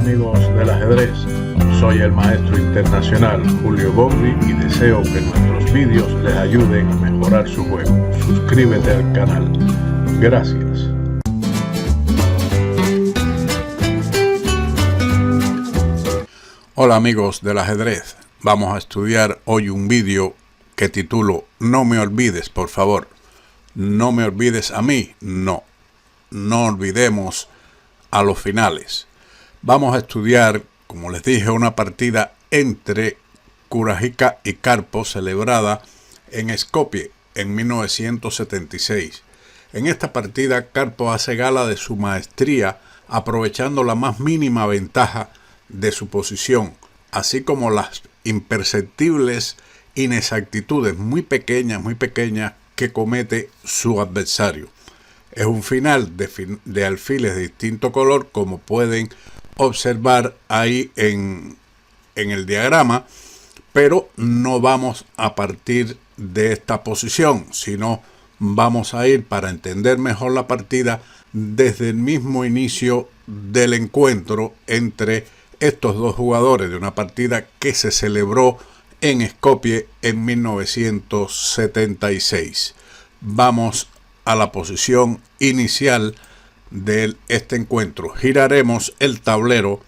amigos del ajedrez, soy el maestro internacional Julio Bogli y deseo que nuestros vídeos les ayuden a mejorar su juego. Suscríbete al canal. Gracias. Hola amigos del ajedrez, vamos a estudiar hoy un vídeo que titulo No me olvides, por favor. No me olvides a mí, no olvidemos a los finales. Vamos a estudiar, como les dije, una partida entre Kurágika y Karpov celebrada en Skopje en 1976. En esta partida Karpov hace gala de su maestría aprovechando la más mínima ventaja de su posición, así como las imperceptibles inexactitudes muy pequeñas que comete su adversario. Es un final de alfiles de distinto color, como pueden observar ahí en el diagrama, pero no vamos a partir de esta posición, sino vamos a ir, para entender mejor la partida, desde el mismo inicio del encuentro entre estos dos jugadores, de una partida que se celebró en Skopje en 1976. Vamos a la posición inicial de este encuentro. Giraremos el tablero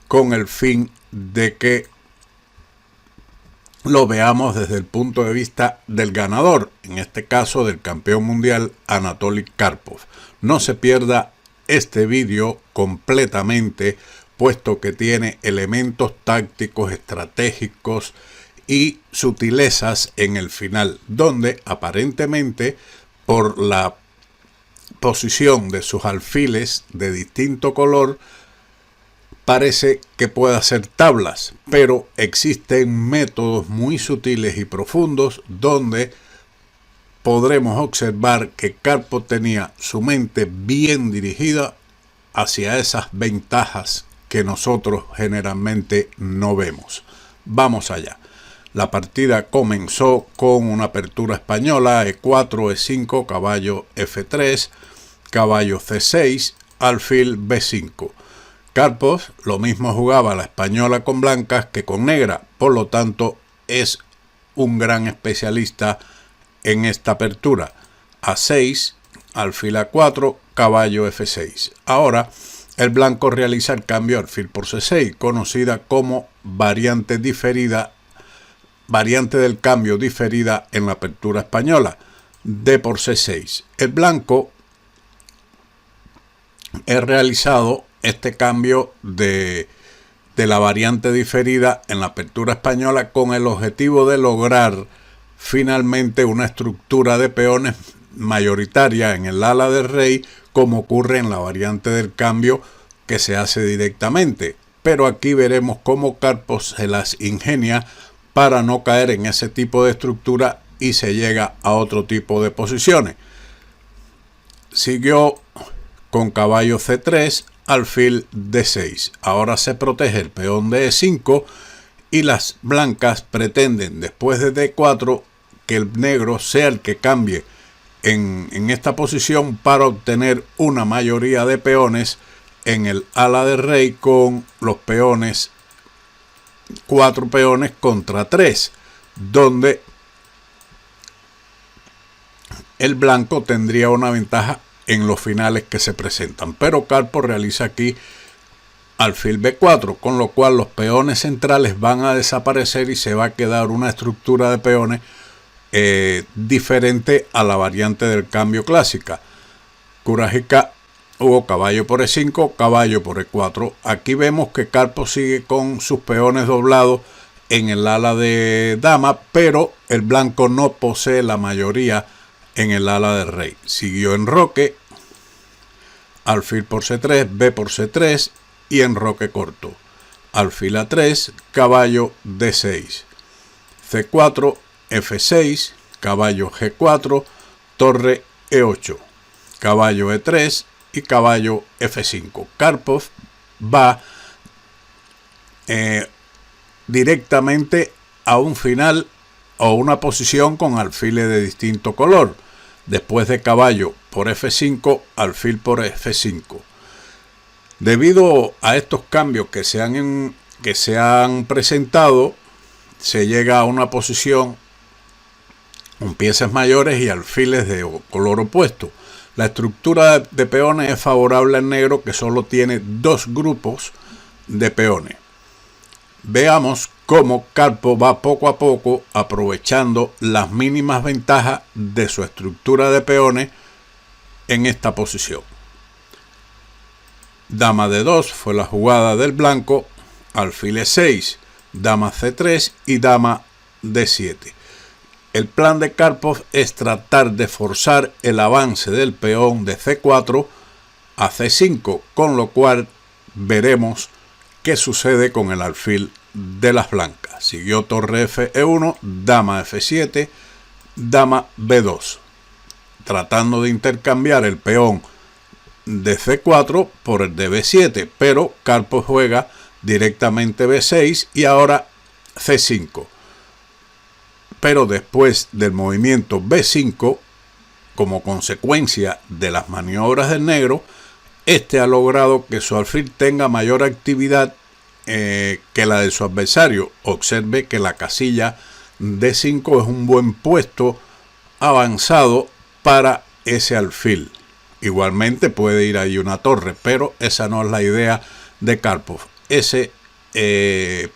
con el fin de que lo veamos desde el punto de vista del ganador, en este caso del campeón mundial Anatoly Karpov. No se pierda este vídeo completamente, puesto que tiene elementos tácticos, estratégicos y sutilezas en el final, donde aparentemente, por la posición de sus alfiles de distinto color, parece que puede hacer tablas, pero existen métodos muy sutiles y profundos donde podremos observar que Karpov tenía su mente bien dirigida hacia esas ventajas que nosotros generalmente no vemos. Vamos allá. La partida comenzó con una apertura española: E4, E5, caballo F3, caballo C6, alfil B5. Karpov lo mismo jugaba la española con blancas que con negra, por lo tanto es un gran especialista en esta apertura. A6, alfil A4, caballo F6. Ahora el blanco realiza el cambio alfil por C6, conocida como variante del cambio diferida en la apertura española, D por C6. El blanco ha realizado este cambio de la variante diferida en la apertura española con el objetivo de lograr finalmente una estructura de peones mayoritaria en el ala del rey, como ocurre en la variante del cambio que se hace directamente. Pero aquí veremos cómo Karpov se las ingenia para no caer en ese tipo de estructura y se llega a otro tipo de posiciones. Siguió con caballo C3, alfil D6. Ahora se protege el peón de E5 y las blancas pretenden, después de D4, que el negro sea el que cambie en esta posición para obtener una mayoría de peones en el ala del rey, con los peones, 4 peones contra 3, donde el blanco tendría una ventaja en los finales que se presentan. Pero Karpov realiza aquí alfil B4, con lo cual los peones centrales van a desaparecer y se va a quedar una estructura de peones diferente a la variante del cambio clásica. Kurágika hubo caballo por E5, caballo por E4. Aquí vemos que Karpov sigue con sus peones doblados en el ala de dama, pero el blanco no posee la mayoría en el ala del rey. Siguió enroque, alfil por C3, B por C3 y enroque corto. Alfil A3, caballo D6. C4, F6, caballo G4, torre E8, caballo E3 y caballo F5. Karpov va directamente a un final o una posición con alfiles de distinto color. Después de caballo por F5, alfil por F5. Debido a estos cambios que se han presentado, se llega a una posición con piezas mayores y alfiles de color opuesto. La estructura de peones es favorable al negro, que solo tiene 2 grupos de peones. Veamos cómo Karpov va poco a poco aprovechando las mínimas ventajas de su estructura de peones en esta posición. Dama D2 fue la jugada del blanco, alfil E6, dama C3 y dama D7. El plan de Karpov es tratar de forzar el avance del peón de C4 a C5, con lo cual veremos qué sucede con el alfil de las blancas. Siguió torre F1, dama F7, dama B2, tratando de intercambiar el peón de C4 por el de B7, pero Karpov juega directamente B6 y ahora C5. Pero después del movimiento B5, como consecuencia de las maniobras del negro, este ha logrado que su alfil tenga mayor actividad que la de su adversario. Observe que la casilla D5 es un buen puesto avanzado para ese alfil. Igualmente puede ir ahí una torre, pero esa no es la idea de Karpov. Ese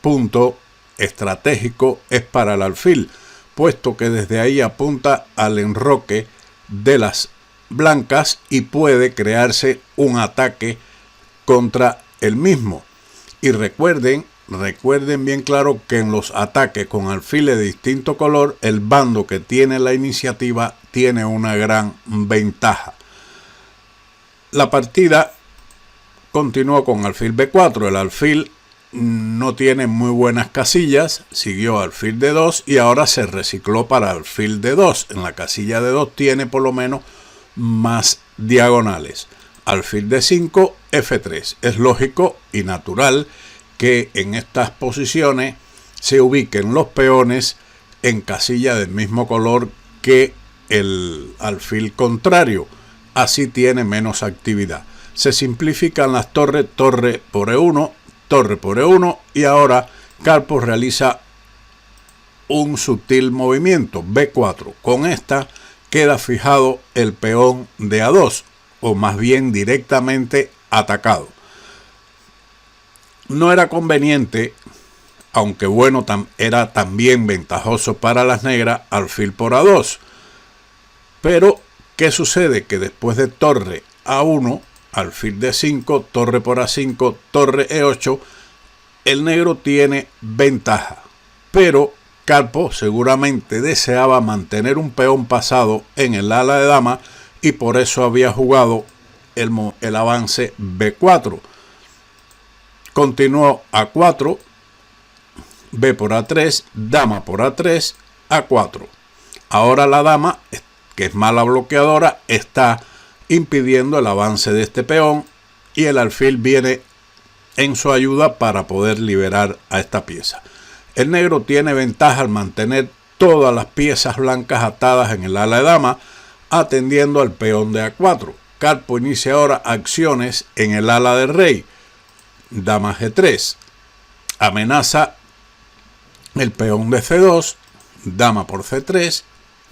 punto estratégico es para el alfil, puesto que desde ahí apunta al enroque de las blancas y puede crearse un ataque contra el mismo. Y recuerden bien claro que en los ataques con alfiles de distinto color, el bando que tiene la iniciativa tiene una gran ventaja. La partida continuó con alfil B4. El alfil no tiene muy buenas casillas, siguió alfil D2 y ahora se recicló para alfil D2. En la casilla D2 tiene por lo menos más diagonales. Alfil D5, F3. Es lógico y natural que en estas posiciones se ubiquen los peones en casilla del mismo color que el alfil contrario. Así tiene menos actividad. Se simplifican las torres, torre por E1, torre por E1, y ahora Karpov realiza un sutil movimiento, B4. Con esta queda fijado el peón de A2, o más bien directamente atacado. No era conveniente, aunque bueno, era también ventajoso para las negras, alfil por A2. Pero, ¿qué sucede? Que después de torre A1, alfil D5, torre por A5, torre E8, el negro tiene ventaja. Pero Karpov seguramente deseaba mantener un peón pasado en el ala de dama y por eso había jugado el avance B4. Continuó A4, B por A3, dama por A3, A4. Ahora la dama, que es mala bloqueadora, está impidiendo el avance de este peón y el alfil viene en su ayuda para poder liberar a esta pieza. El negro tiene ventaja al mantener todas las piezas blancas atadas en el ala de dama, atendiendo al peón de A4. Karpov inicia ahora acciones en el ala de rey. Dama G3. Amenaza el peón de C2. Dama por C3.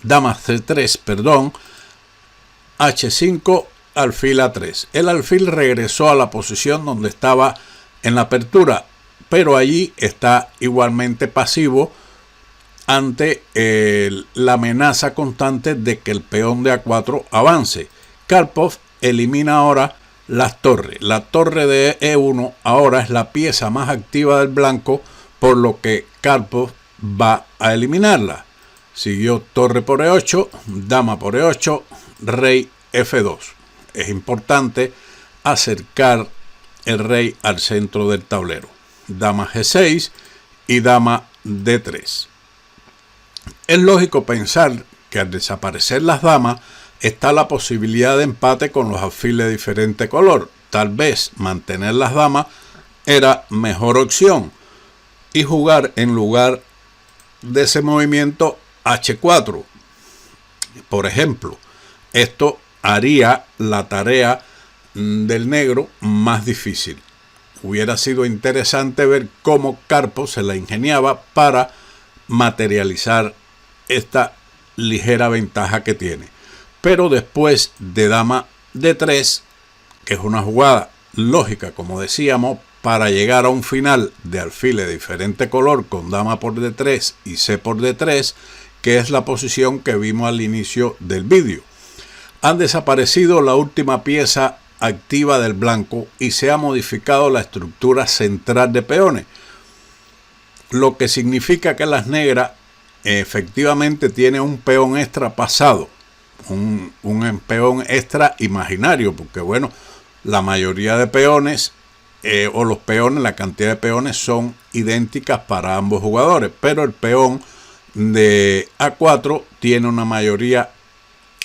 Dama C3, perdón. H5, alfil A3. El alfil regresó a la posición donde estaba en la apertura, pero allí está igualmente pasivo ante la amenaza constante de que el peón de A4 avance. Karpov elimina ahora las torres. La torre de E1 ahora es la pieza más activa del blanco, por lo que Karpov va a eliminarla. Siguió torre por E8, dama por E8, rey F2. Es importante acercar el rey al centro del tablero. Dama G6 y dama D3. Es lógico pensar que al desaparecer las damas está la posibilidad de empate con los alfiles de diferente color. Tal vez mantener las damas era mejor opción y jugar en lugar de ese movimiento H4. Por ejemplo, esto haría la tarea del negro más difícil. Hubiera sido interesante ver cómo Karpov se la ingeniaba para materializar esta ligera ventaja que tiene. Pero después de dama d3, que es una jugada lógica, como decíamos, para llegar a un final de alfil de diferente color con dama por d3 y c por d3, que es la posición que vimos al inicio del vídeo. Han desaparecido la última pieza activa del blanco y se ha modificado la estructura central de peones, lo que significa que las negras efectivamente tienen un peón extra pasado, un peón extra imaginario, porque bueno, la mayoría de peones o los peones, la cantidad de peones son idénticas para ambos jugadores, pero el peón de A4 tiene una mayoría,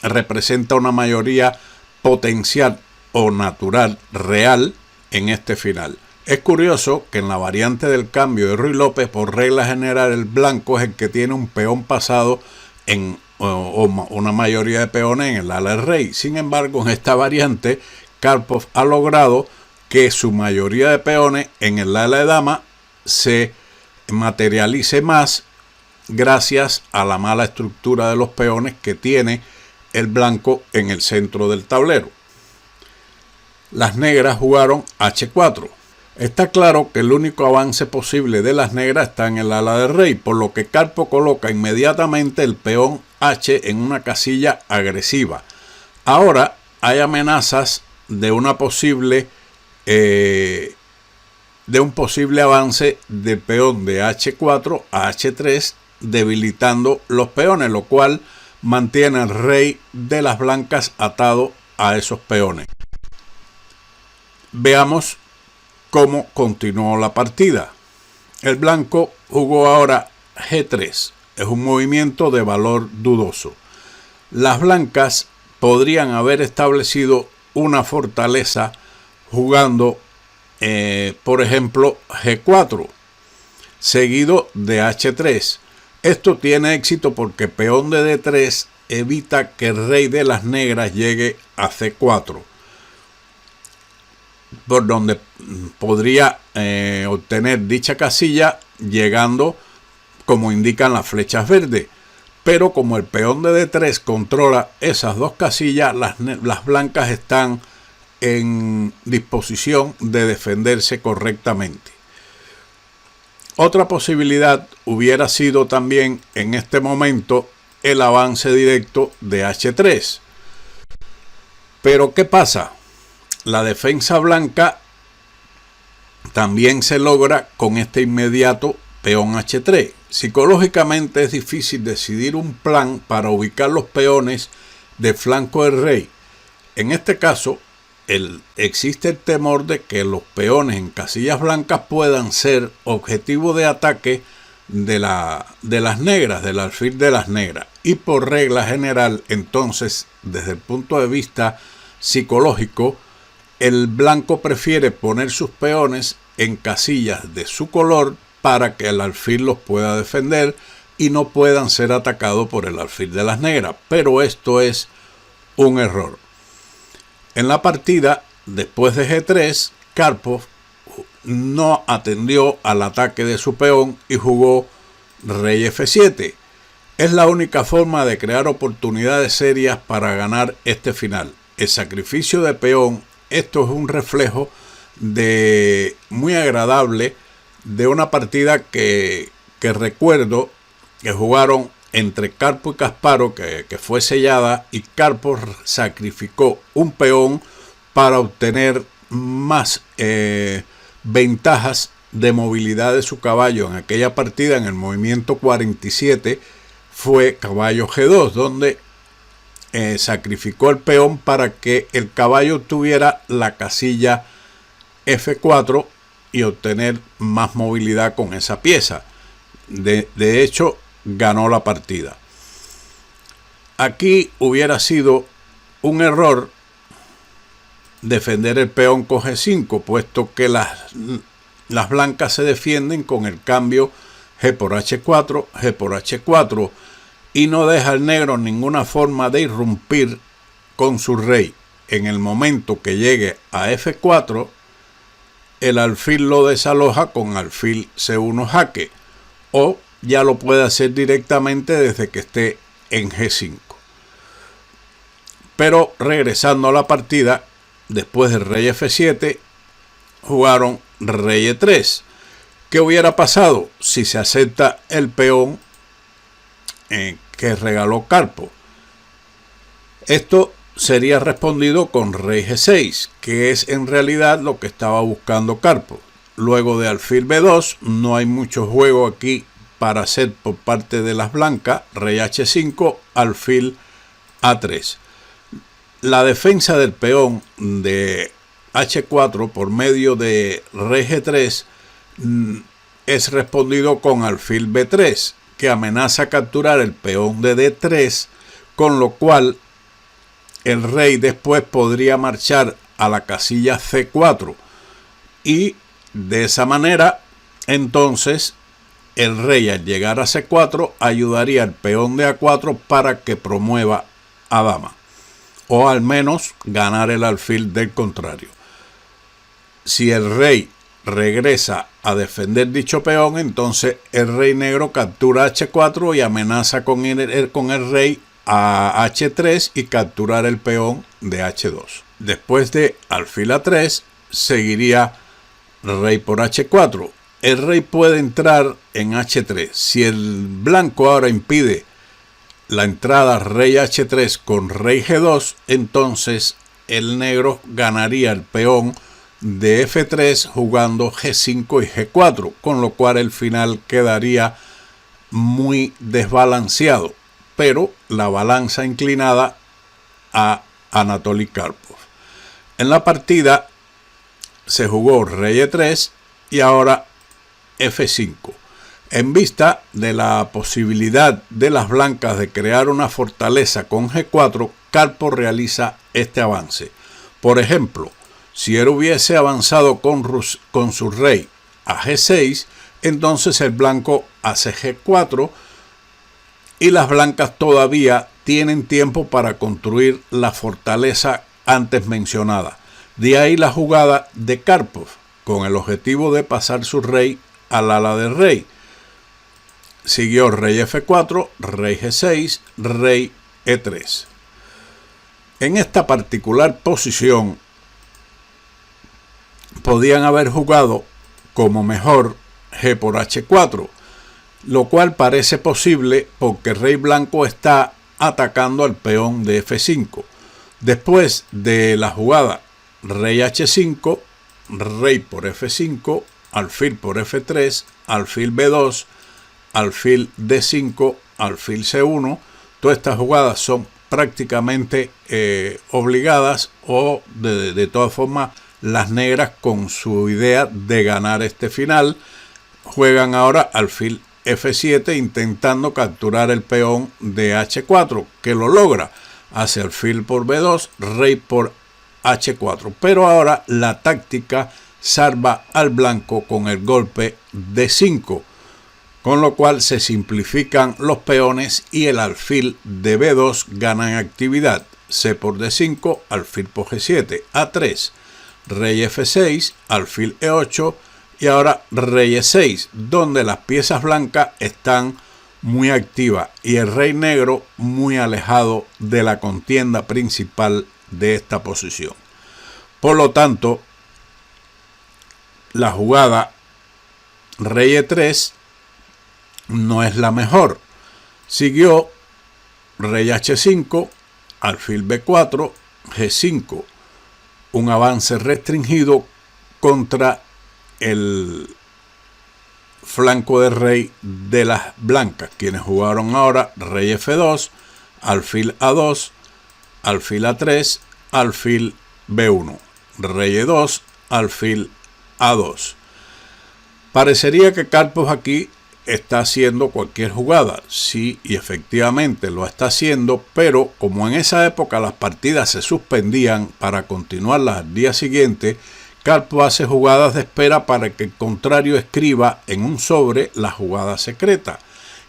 representa una mayoría potencial o natural real en este final. Es curioso que en la variante del cambio de Ruy López, por regla general, el blanco es el que tiene un peón pasado en o una mayoría de peones en el ala del rey. Sin embargo, en esta variante, Karpov ha logrado que su mayoría de peones en el ala de dama se materialice más gracias a la mala estructura de los peones que tiene el blanco en el centro del tablero. Las negras jugaron H4. Está claro que el único avance posible de las negras está en el ala del rey, por lo que Karpov coloca inmediatamente el peón H en una casilla agresiva. Ahora hay amenazas de una posible un posible avance del peón de H4 a H3, debilitando los peones, lo cual mantiene al rey de las blancas atado a esos peones. Veamos cómo continuó la partida. El blanco jugó ahora G3. Es un movimiento de valor dudoso. Las blancas podrían haber establecido una fortaleza jugando, por ejemplo, G4, seguido de H3. Esto tiene éxito porque peón de D3 evita que el rey de las negras llegue a C4, por donde podría obtener dicha casilla llegando como indican las flechas verdes. Pero como el peón de D3 controla esas dos casillas, las blancas están en disposición de defenderse correctamente. Otra posibilidad hubiera sido también en este momento el avance directo de H3. Pero ¿qué pasa? La defensa blanca también se logra con este inmediato peón H3. Psicológicamente es difícil decidir un plan para ubicar los peones de flanco del rey. En este caso, existe el temor de que los peones en casillas blancas puedan ser objetivo de ataque de las negras, del alfil de las negras. Y por regla general, entonces, desde el punto de vista psicológico, el blanco prefiere poner sus peones en casillas de su color para que el alfil los pueda defender y no puedan ser atacados por el alfil de las negras. Pero esto es un error. En la partida, después de G3, Karpov no atendió al ataque de su peón y jugó rey F7. Es la única forma de crear oportunidades serias para ganar este final. El sacrificio de peón, esto es un reflejo muy agradable de una partida que recuerdo que jugaron entre Karpov y Kasparov, que fue sellada, y Karpov sacrificó un peón para obtener más ventajas de movilidad de su caballo. En aquella partida, en el movimiento 47, fue caballo G2, donde sacrificó el peón para que el caballo tuviera la casilla F4 y obtener más movilidad con esa pieza. De hecho, ganó la partida. Aquí hubiera sido un error defender el peón con G5, puesto que las blancas se defienden con el cambio G por H4, G por H4, y no deja al negro ninguna forma de irrumpir con su rey. en el momento que llegue a F4, el alfil lo desaloja con alfil C1 jaque, o ya lo puede hacer directamente desde que esté en G5. Pero regresando a la partida, después del rey F7, jugaron rey E3. ¿Qué hubiera pasado si se acepta el peón que regaló Karpov? Esto sería respondido con rey G6, que es en realidad lo que estaba buscando Karpov. Luego de alfil B2 no hay mucho juego aquí para hacer por parte de las blancas. Rey H5, alfil A3. La defensa del peón de H4 por medio de rey G3 es respondido con alfil B3, que amenaza capturar el peón de D3, con lo cual el rey después podría marchar a la casilla C4 y de esa manera entonces el rey al llegar a C4 ayudaría al peón de A4 para que promueva a dama, o al menos ganar el alfil del contrario. Si el rey regresa a defender dicho peón, entonces el rey negro captura H4 y amenaza con el rey a H3 y capturar el peón de H2. Después de alfil A3 seguiría rey por H4. El rey puede entrar en H3. Si el blanco ahora impide la entrada rey H3 con rey G2, entonces el negro ganaría el peón de F3 jugando G5 y G4, con lo cual el final quedaría muy desbalanceado, pero la balanza inclinada a Anatoly Karpov. En la partida se jugó rey E3 y ahora F5. En vista de la posibilidad de las blancas de crear una fortaleza con G4, Karpov realiza este avance. Por ejemplo, si él hubiese avanzado con su rey a G6, entonces el blanco hace G4 y las blancas todavía tienen tiempo para construir la fortaleza antes mencionada. De ahí la jugada de Karpov, con el objetivo de pasar su rey al ala del rey. Siguió rey F4, rey G6, rey E3. En esta particular posición podían haber jugado como mejor G por H4, lo cual parece posible porque el rey blanco está atacando al peón de F5. Después de la jugada rey H5, rey por F5, alfil por F3, alfil B2, alfil D5, alfil C1, todas estas jugadas son prácticamente obligadas, o de todas formas las negras, con su idea de ganar este final, juegan ahora alfil F7 intentando capturar el peón de H4, que lo logra. Hace alfil por B2, rey por H4, pero ahora la táctica salva al blanco con el golpe D5, con lo cual se simplifican los peones y el alfil de B2 gana en actividad. C por D5, alfil por G7, A3, rey F6, alfil E8 y ahora rey E6, donde las piezas blancas están muy activas y el rey negro muy alejado de la contienda principal de esta posición. Por lo tanto, la jugada rey E3 no es la mejor. Siguió rey H5, alfil B4, G5, un avance restringido contra el flanco de rey de las blancas, quienes jugaron ahora rey F2, alfil A2, alfil A3, alfil B1, rey E2, alfil A2. Parecería que Karpov aquí está haciendo cualquier jugada, sí, y efectivamente lo está haciendo, pero como en esa época las partidas se suspendían para continuarlas al día siguiente, Karpov hace jugadas de espera para que el contrario escriba en un sobre la jugada secreta,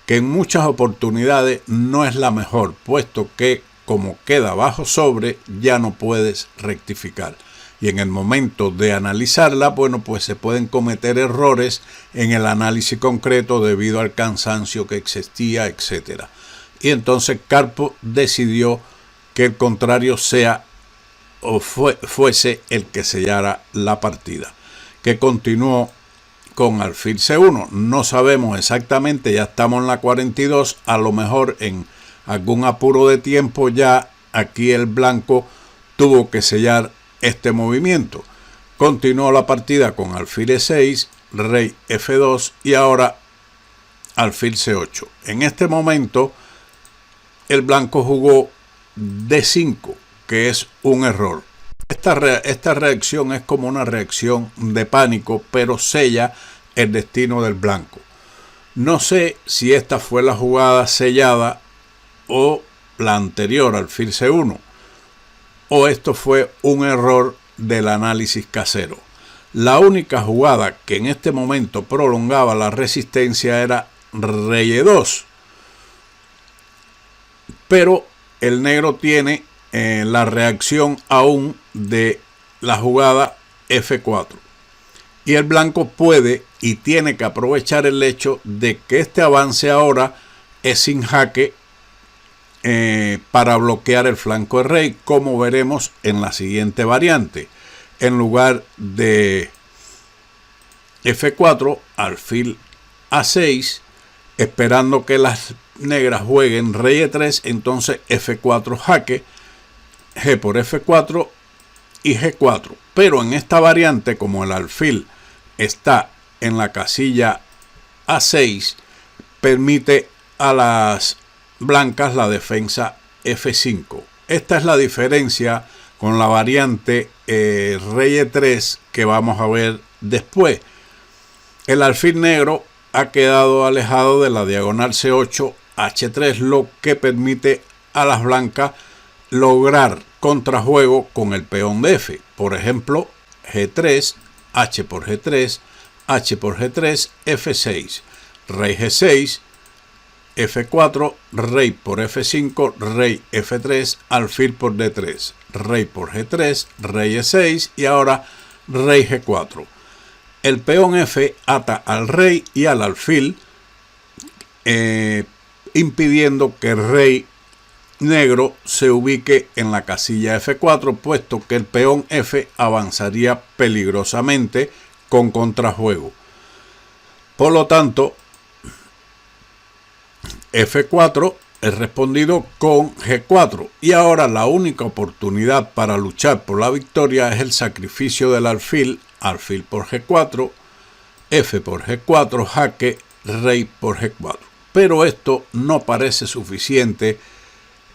que en muchas oportunidades no es la mejor, puesto que como queda bajo sobre, ya no puedes rectificar. Y en el momento de analizarla, bueno, pues se pueden cometer errores en el análisis concreto debido al cansancio que existía, etc. Y entonces Karpov decidió que el contrario sea o fuese el que sellara la partida, que continuó con alfil C1. No sabemos exactamente, ya estamos en la 42, a lo mejor en algún apuro de tiempo ya aquí el blanco tuvo que sellar este movimiento. Continuó la partida con alfil E6, rey F2 y ahora alfil C8. En este momento el blanco jugó D5, que es un error. Esta reacción es como una reacción de pánico, pero sella el destino del blanco. No sé si esta fue la jugada sellada o la anterior, alfil C1, o esto fue un error del análisis casero. La única jugada que en este momento prolongaba la resistencia era rey E2, pero el negro tiene la reacción aún de la jugada F4 y el blanco puede y tiene que aprovechar el hecho de que este avance ahora es sin jaque para bloquear el flanco de rey, como veremos en la siguiente variante. En lugar de F4, alfil A6, esperando que las negras jueguen rey E3, entonces F4 jaque, G por F4 y G4. Pero en esta variante, como el alfil está en la casilla A6, permite a las blancas la defensa F5. Esta es la diferencia con la variante rey E3 que vamos a ver después. El alfil negro ha quedado alejado de la diagonal C8, H3, lo que permite a las blancas lograr contrajuego con el peón de F. Por ejemplo, G3, H por G3, H por G3, F6, rey G6, F4, rey por F5, rey F3, alfil por D3, rey por G3, rey E6 y ahora rey G4. El peón F ata al rey y al alfil, impidiendo que el rey negro se ubique en la casilla F4, puesto que el peón F avanzaría peligrosamente con contrajuego. Por lo tanto, F4 es respondido con G4 y ahora la única oportunidad para luchar por la victoria es el sacrificio del alfil, alfil por G4, F por G4, jaque, rey por G4. Pero esto no parece suficiente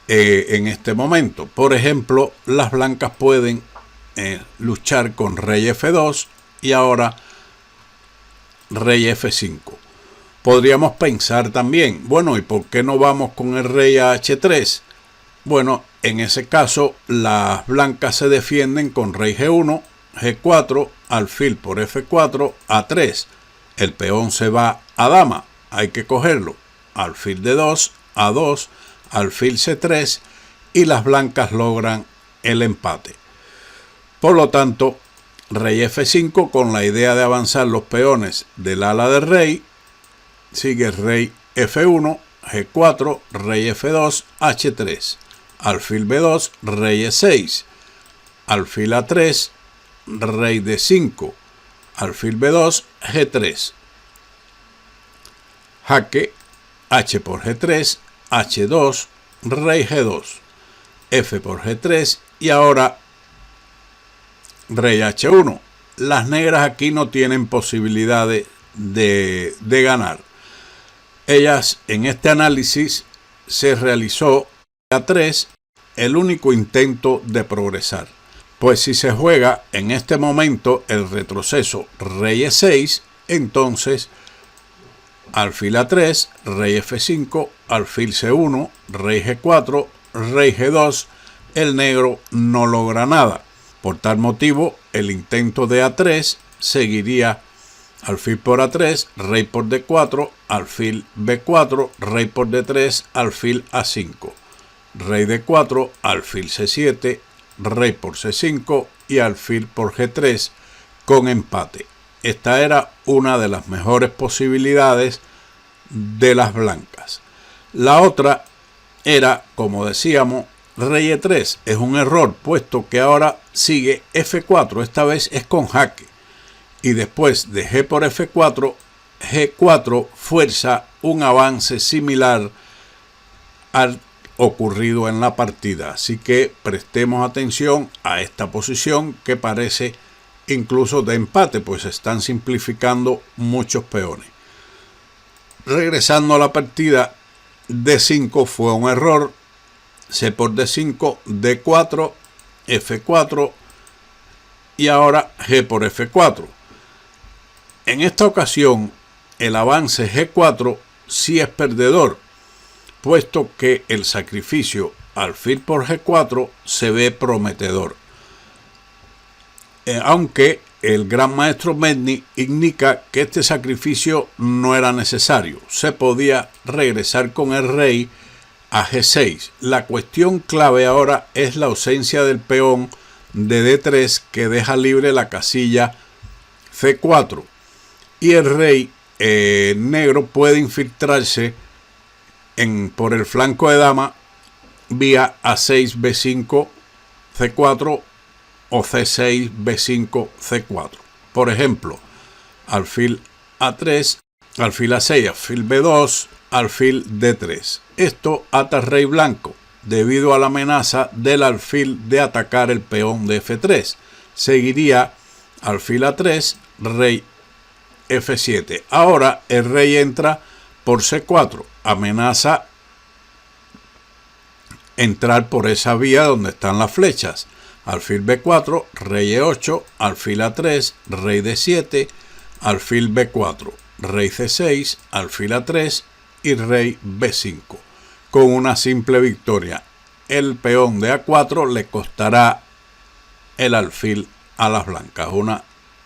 en este momento. Por ejemplo, las blancas pueden luchar con rey F2 y ahora rey F5. Podríamos pensar también, bueno, ¿y por qué no vamos con el rey a H3? Bueno, en ese caso las blancas se defienden con rey G1, G4, alfil por F4, A3. El peón se va a dama, hay que cogerlo. Alfil D2, A2, alfil C3 y las blancas logran el empate. Por lo tanto, rey F5 con la idea de avanzar los peones del ala del rey. Sigue rey F1, G4, rey F2, H3, alfil B2, rey E6, alfil A3, rey D5, alfil B2, G3, jaque, H por G3, H2, rey G2, F por G3 y ahora rey H1. Las negras aquí no tienen posibilidades de ganar. Ellas en este análisis se realizó A3 el único intento de progresar. Pues si se juega en este momento el retroceso rey E6, entonces alfil A3, rey F5, alfil C1, rey G4, rey G2, el negro no logra nada. Por tal motivo, el intento de A3 seguiría alfil por A3, rey por D4, alfil B4, rey por D3, alfil A5, rey D4, alfil C7, rey por C5 y alfil por G3 con empate. Esta era una de las mejores posibilidades de las blancas. La otra era, como decíamos, rey E3. Es un error, puesto que ahora sigue F4. Esta vez es con jaque. Y después de G por F4, G4 fuerza un avance similar al ocurrido en la partida. Así que prestemos atención a esta posición que parece incluso de empate, pues se están simplificando muchos peones. Regresando a la partida, D5 fue un error. C por D5, D4, F4 y ahora G por F4. En esta ocasión, el avance G4 sí es perdedor, puesto que el sacrificio alfil por G4 se ve prometedor. Aunque el gran maestro Medny indica que este sacrificio no era necesario, se podía regresar con el rey a G6. La cuestión clave ahora es la ausencia del peón de D3 que deja libre la casilla C4 y el rey negro puede infiltrarse por el flanco de dama vía A6, B5, C4 o C6, B5, C4. Por ejemplo, alfil A3, alfil A6, alfil B2, alfil D3. Esto ata al rey blanco debido a la amenaza del alfil de atacar el peón de F3. Seguiría alfil A3, rey F7. Ahora el rey entra por C4, amenaza entrar por esa vía donde están las flechas. Alfil B4, rey E8, alfil A3, rey D7, alfil B4, rey C6, alfil A3 y rey B5. Con una simple victoria, el peón de A4 le costará el alfil a las blancas.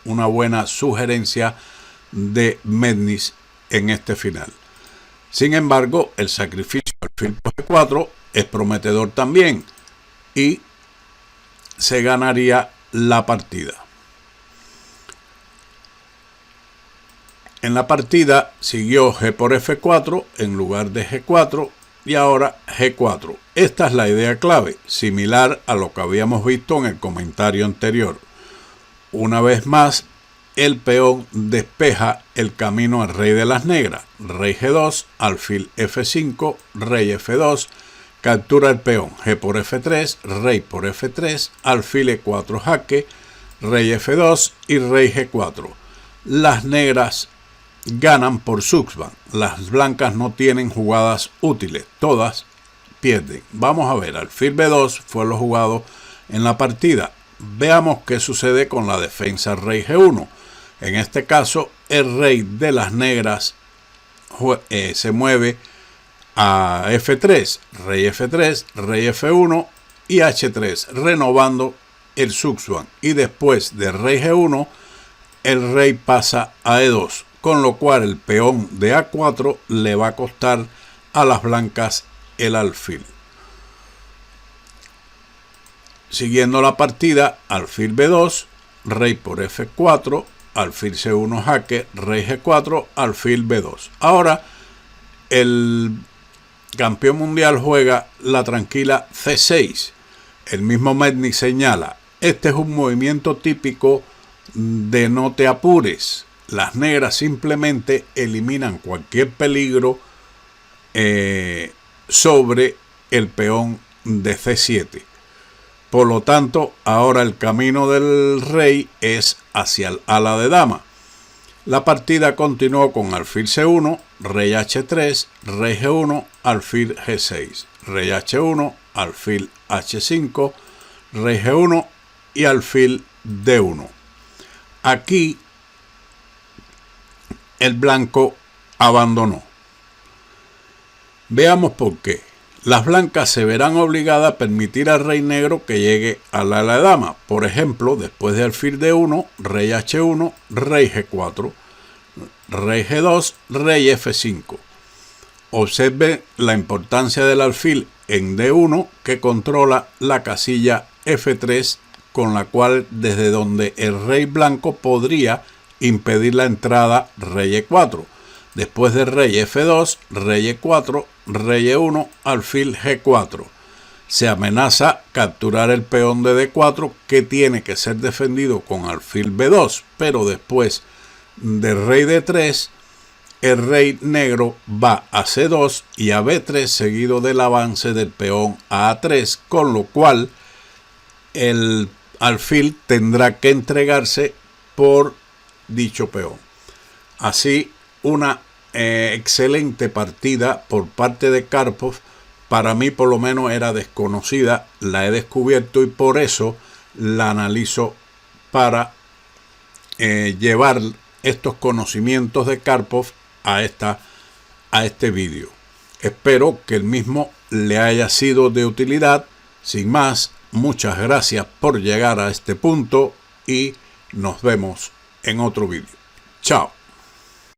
Una buena sugerencia de Medny en este final. Sin embargo, el sacrificio alfil por G4 es prometedor también y se ganaría la partida. En la partida siguió G por F4 en lugar de G4 y ahora G4. Esta es la idea clave, similar a lo que habíamos visto en el comentario anterior. Una vez más, el peón despeja el camino al rey de las negras. Rey G2, alfil F5, rey F2, captura el peón. G por F3, rey por F3, alfil E4 jaque, rey F2 y rey G4. Las negras ganan por Suxban. Las blancas no tienen jugadas útiles, todas pierden. Vamos a ver, alfil B2 fue lo jugado en la partida. Veamos qué sucede con la defensa rey G1. En este caso, el rey de las negras se mueve a F3, rey F3, rey F1 y H3, renovando el Suxban. Y después de rey G1, el rey pasa a E2, con lo cual el peón de A4 le va a costar a las blancas el alfil. Siguiendo la partida, alfil B2, rey por F4, alfil C1 jaque, rey G4, alfil B2. Ahora el campeón mundial juega la tranquila C6. El mismo Medny señala, este es un movimiento típico de no te apures. Las negras simplemente eliminan cualquier peligro sobre el peón de C7. Por lo tanto, ahora el camino del rey es hacia el ala de dama. La partida continuó con alfil C1, rey H3, rey G1, alfil G6, rey H1, alfil H5, rey G1 y alfil D1. Aquí el blanco abandonó. Veamos por qué. Las blancas se verán obligadas a permitir al rey negro que llegue al ala de dama. Por ejemplo, después de alfil D1, rey H1, rey G4, rey G2, rey F5. Observen la importancia del alfil en D1 que controla la casilla F3, con la cual desde donde el rey blanco podría impedir la entrada rey E4. Después de rey F2, rey E4, rey E1, alfil G4. Se amenaza capturar el peón de D4, que tiene que ser defendido con alfil B2, pero después de rey D3, el rey negro va a C2 y a B3, seguido del avance del peón a A3, con lo cual el alfil tendrá que entregarse por dicho peón. Así, una excelente partida por parte de Karpov. Para mí, por lo menos, era desconocida, la he descubierto y por eso la analizo para llevar estos conocimientos de Karpov a este vídeo. Espero que el mismo le haya sido de utilidad. Sin más, muchas gracias por llegar a este punto y nos vemos en otro vídeo. Chao.